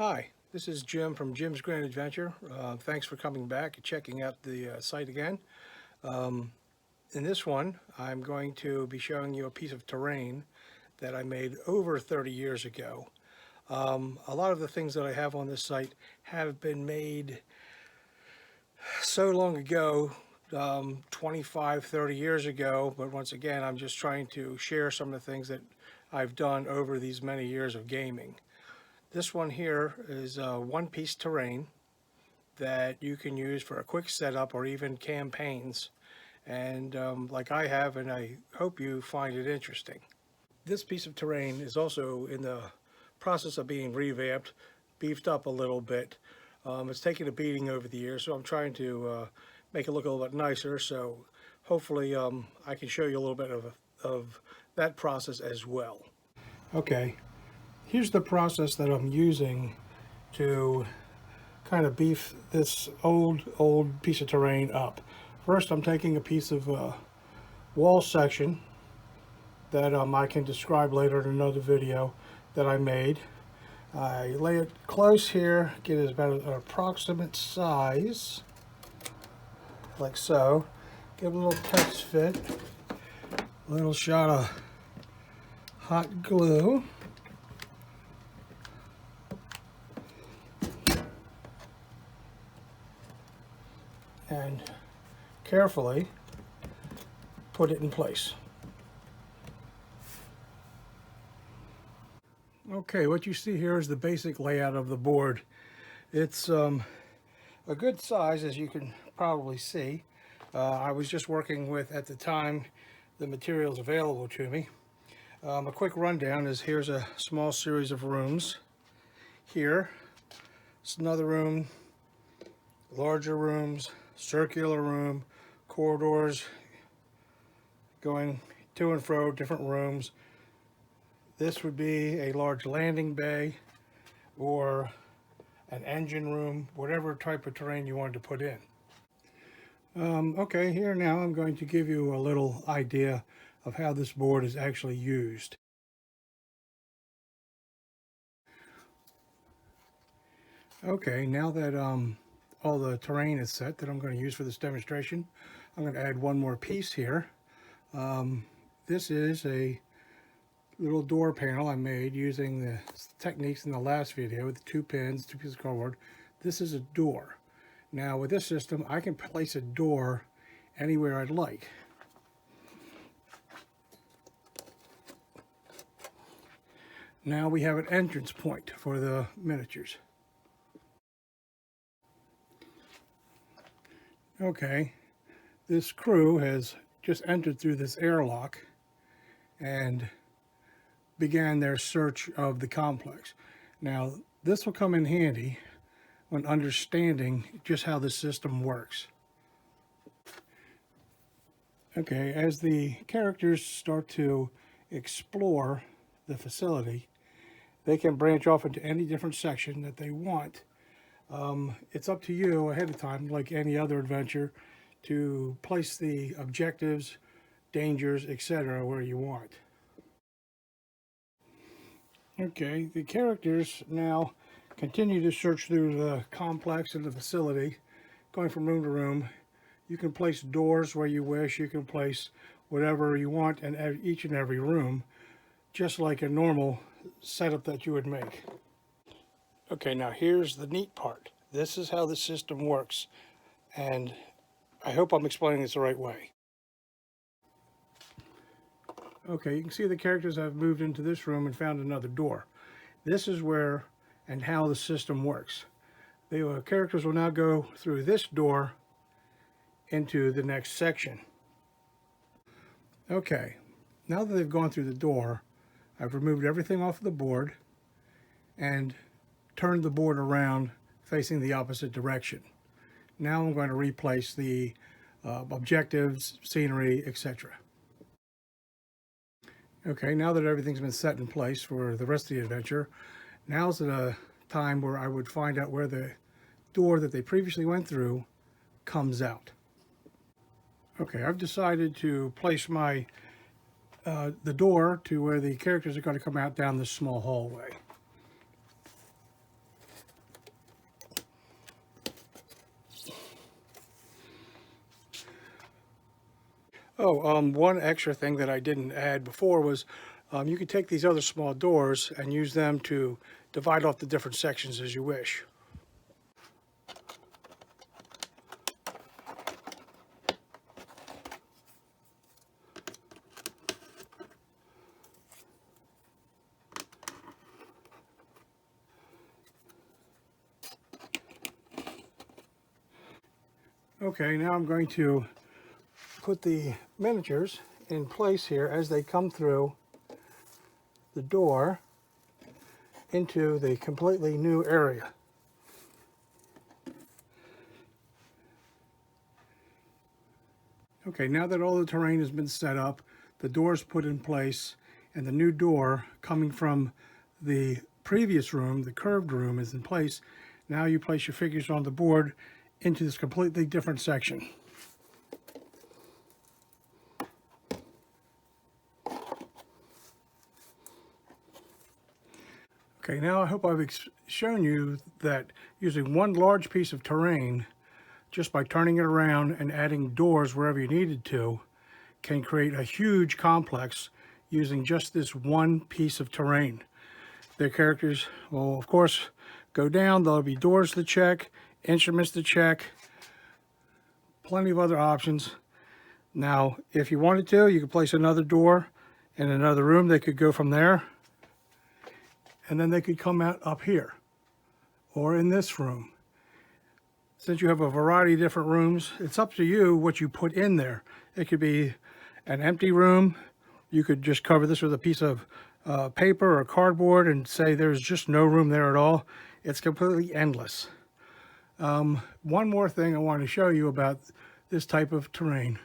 Hi, this is Jim from Jim's Grand Adventure. Thanks for coming back and checking out the site again. In this one, I'm going to be showing you a piece of terrain that I made over 30 years ago. A lot of the things that I have on this site have been made so long ago, 25, 30 years ago, but once again, I'm just trying to share some of the things that I've done over these many years of gaming. This one here is a one-piece terrain that you can use for a quick setup or even campaigns, and like I have, and I hope you find it interesting. This piece of terrain is also in the process of being revamped, beefed up a little bit. It's taken a beating over the years, so I'm trying to make it look a little bit nicer, so hopefully I can show you a little bit of that process as well. Okay. Here's the process that I'm using to kind of beef this old piece of terrain up. First, I'm taking a piece of wall section that I can describe later in another video that I made. I lay it close here, get it about an approximate size, like so. Give it a little test fit, a little shot of hot glue. And carefully put it in place. Okay, what you see here is the basic layout of the board. It's a good size, as you can probably see. I was just working with, at the time, the materials available to me. A quick rundown is here's a small series of rooms. Here, it's another room, larger rooms, circular room, corridors going to and fro, different rooms. This would be a large landing bay or an engine room, whatever type of terrain you wanted to put in. Okay, here now I'm going to give you a little idea of how this board is actually used. Okay, now that all the terrain is set that I'm going to use for this demonstration, I'm going to add one more piece here. This is a little door panel I made using the techniques in the last video with the 2 pins, 2 pieces of cardboard. This is a door. Now with this system, I can place a door anywhere I'd like. Now we have an entrance point for the miniatures. Okay, this crew has just entered through this airlock and began their search of the complex. Now, this will come in handy when understanding just how the system works. Okay, as the characters start to explore the facility, they can branch off into any different section that they want. It's up to you ahead of time, like any other adventure, to place the objectives, dangers, etc. where you want. Okay, the characters now continue to search through the complex and the facility, going from room to room. You can place doors where you wish. You can place whatever you want in each and every room, just like a normal setup that you would make. Okay, now here's the neat part. This is how the system works, and I hope I'm explaining this the right way. Okay, you can see the characters have moved into this room and found another door. This is where and how the system works. The characters will now go through this door into the next section. Okay, now that they've gone through the door, I've removed everything off the board and turned the board around facing the opposite direction. Now I'm going to replace the objectives, scenery, etc. Okay, now that everything's been set in place for the rest of the adventure, now's the time where I would find out where the door that they previously went through comes out. Okay, I've decided to place my the door to where the characters are going to come out down this small hallway. One extra thing that I didn't add before was you could take these other small doors and use them to divide off the different sections as you wish. Okay, now I'm going to put the miniatures in place here as they come through the door into the completely new area. Okay, now that all the terrain has been set up, the door's put in place, and the new door coming from the previous room, the curved room, is in place. Now you place your figures on the board into this completely different section. Okay, now I hope I've shown you that using one large piece of terrain, just by turning it around and adding doors wherever you needed to, can create a huge complex using just this one piece of terrain. Their characters will, of course, go down. There'll be doors to check, instruments to check, plenty of other options. Now, if you wanted to, you could place another door in another room. They could go from there, and then they could come out up here or in this room. Since you have a variety of different rooms, it's up to you what you put in there. It could be an empty room. You could just cover this with a piece of paper or cardboard and say there's just no room there at all. It's completely endless. One more thing I want to show you about this type of terrain.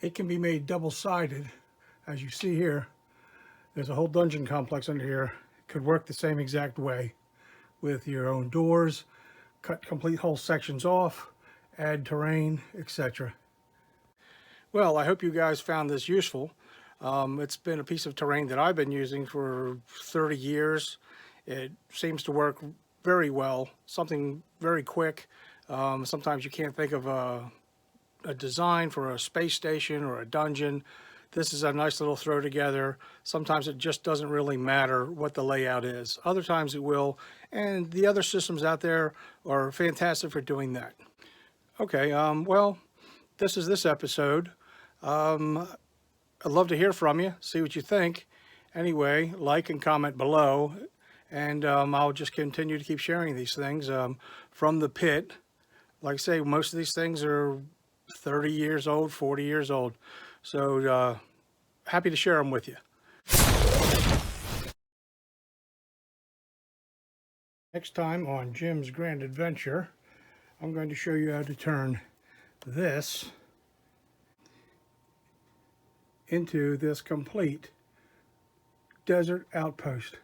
It can be made double-sided. As you see here, there's a whole dungeon complex under here. It could work the same exact way with your own doors, cut complete whole sections off, add terrain, etc. Well, I hope you guys found this useful. It's been a piece of terrain that I've been using for 30 years. It seems to work very well, something very quick. Sometimes you can't think of a design for a space station or a dungeon. This is a nice little throw together. Sometimes it just doesn't really matter what the layout is. Other times it will, and the other systems out there are fantastic for doing that. Okay, well, this is this episode. I'd love to hear from you, see what you think. Anyway, like and comment below, and I'll just continue to keep sharing these things from the pit. Like I say, most of these things are 30 years old, 40 years old. So happy to share them with you. Next time on Jim's Grand Adventure, I'm going to show you how to turn this into this complete desert outpost.